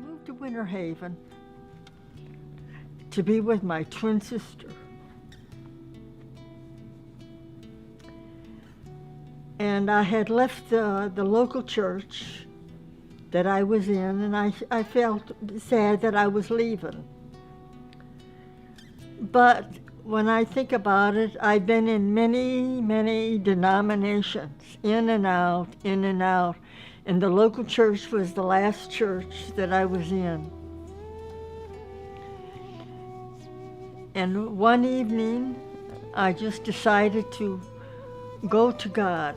moved to Winter Haven to be with my twin sister. And I had left the local church that I was in, and I felt sad that I was leaving. But when I think about it, I've been in many, many denominations, in and out, in and out. And the local church was the last church that I was in. And one evening, I just decided to go to God.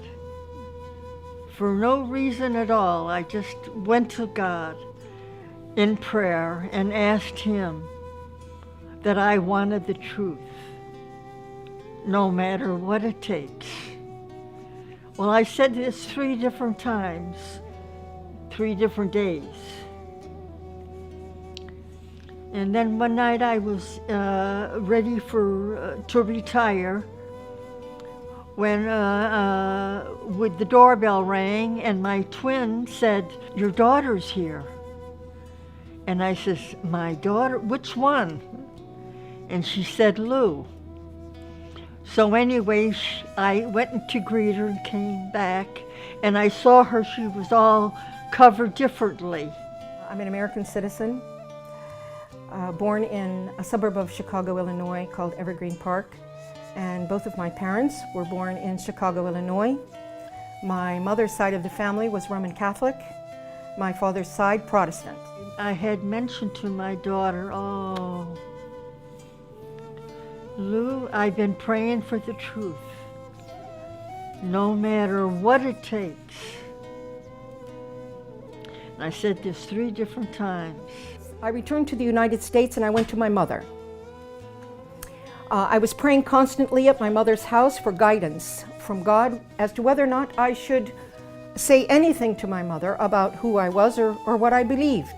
For no reason at all, I just went to God in prayer and asked Him that I wanted the truth, no matter what it takes. Well, I said this 3 different times, 3 different days. And then one night I was ready to retire when with the doorbell rang and my twin said, "Your daughter's here." And I says, "My daughter? Which one?" And she said, "Lou." So anyway, I went to greet her and came back, and I saw her, she was all covered differently. I'm an American citizen, born in a suburb of Chicago, Illinois called Evergreen Park. And both of my parents were born in Chicago, Illinois. My mother's side of the family was Roman Catholic, my father's side Protestant. I had mentioned to my daughter, "Oh, Lou, I've been praying for the truth, no matter what it takes." And I said this 3 different times. I returned to the United States and I went to my mother. I was praying constantly at my mother's house for guidance from God as to whether or not I should say anything to my mother about who I was or what I believed.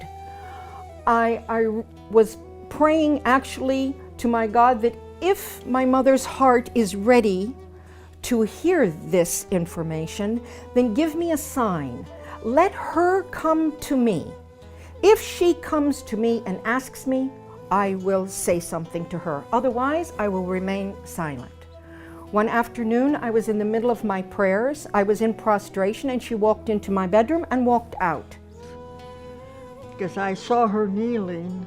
I was praying actually to my God that if my mother's heart is ready to hear this information, then give me a sign. Let her come to me. If she comes to me and asks me, I will say something to her. Otherwise, I will remain silent. One afternoon, I was in the middle of my prayers. I was in prostration, and she walked into my bedroom and walked out. Because I saw her kneeling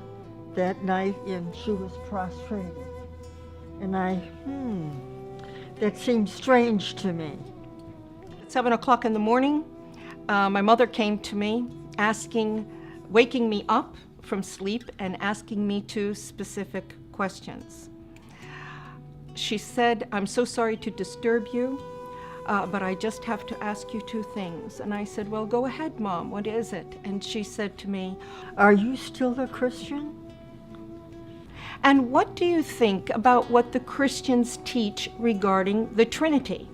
that night, and she was prostrated. And that seemed strange to me. At 7 o'clock in the morning, my mother came to me, waking me up from sleep and asking me 2 specific questions. She said, "I'm so sorry to disturb you, but I just have to ask you 2 things." And I said, "Well, go ahead, Mom, what is it?" And she said to me, "Are you still a Christian? And what do you think about what the Christians teach regarding the Trinity?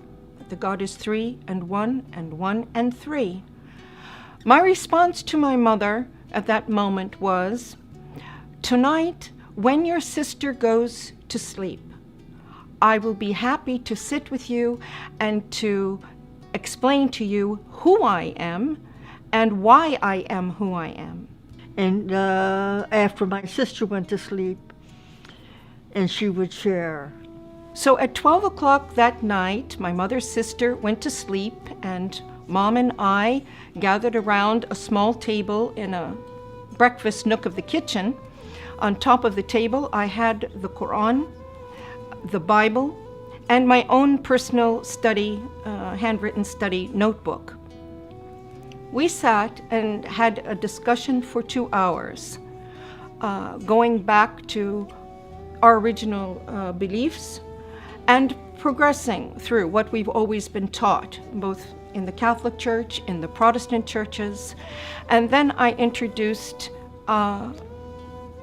That God is 3 and 1 and 1 and 3. My response to my mother at that moment was, "Tonight, when your sister goes to sleep, I will be happy to sit with you and to explain to you who I am and why I am who I am." And after my sister went to sleep, and she would share. So at 12 o'clock that night, my mother's sister went to sleep, and Mom and I gathered around a small table in a breakfast nook of the kitchen. On top of the table, I had the Quran, the Bible, and my own personal study, handwritten study notebook. We sat and had a discussion for 2 hours, going back to our original beliefs and progressing through what we've always been taught, both in the Catholic Church, in the Protestant churches. And then I introduced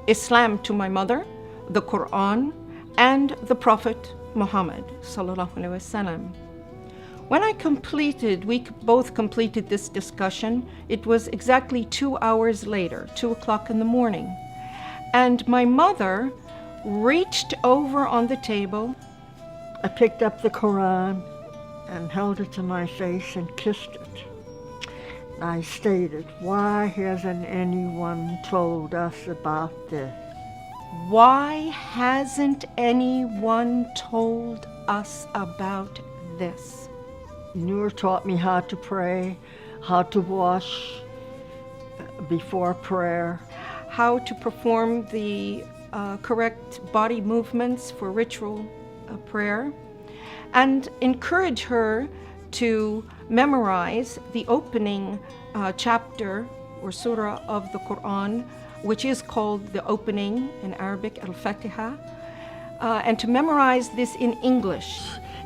Islam to my mother, the Quran, and the Prophet Muhammad sallallahu alaihi wasallam. When we both completed this discussion, it was exactly 2 hours later, 2 o'clock in the morning. And my mother reached over on the table. I picked up the Quran and held it to my face and kissed it. I stated, why hasn't anyone told us about this? Why hasn't anyone told us about this? Noor taught me how to pray, how to wash before prayer, How to perform the correct body movements for ritual prayer, and encourage her to memorize the opening chapter or surah of the Quran, which is called the opening in Arabic, Al-Fatiha, and to memorize this in English.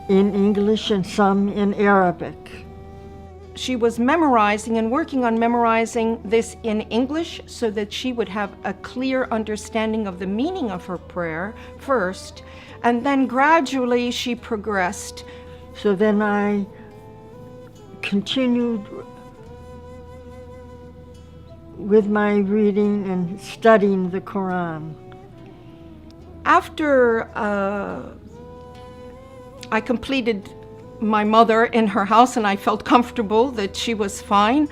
in English and some in Arabic. She was memorizing and working on memorizing this in English so that she would have a clear understanding of the meaning of her prayer first, and then gradually she progressed. So then I continued with my reading and studying the Quran. After I completed my mother in her house and I felt comfortable that she was fine,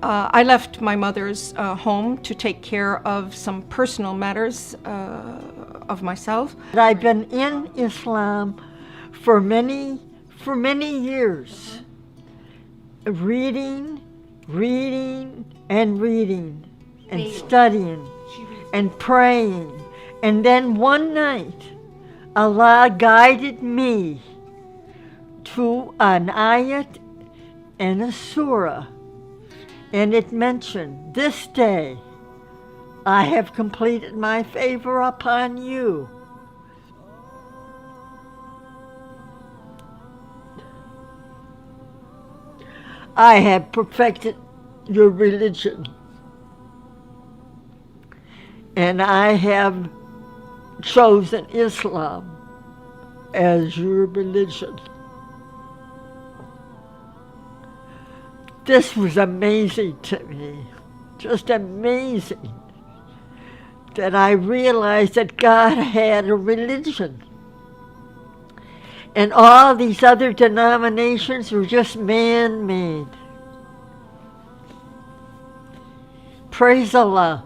I left my mother's home to take care of some personal matters of myself. I've been in Islam for many years, reading and studying and praying. And then one night, Allah guided me to an ayat and a surah, and it mentioned, "This day I have completed my favor upon you." I have perfected your religion, and I have chosen Islam as your religion. This was amazing to me, just amazing, that I realized that God had a religion. And all these other denominations were just man-made. Praise Allah.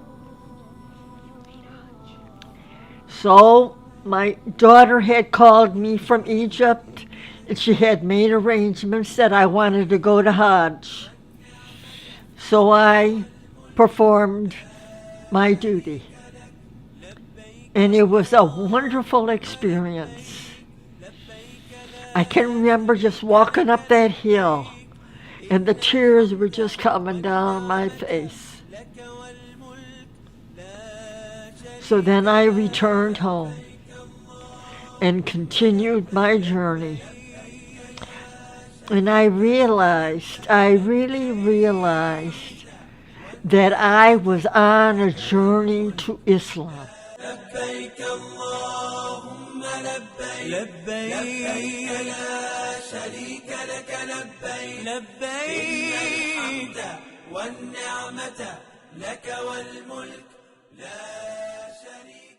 So my daughter had called me from Egypt, and she had made arrangements that I wanted to go to Hajj. So I performed my duty. And it was a wonderful experience. I can remember just walking up that hill, and the tears were just coming down my face. So then I returned home and continued my journey. And I really realized that I was on a journey to Islam. لبيك اللهم لبيك لبيك لا شريك لك لبيك لبيك الحمد والنعمة لك والملك لا شريك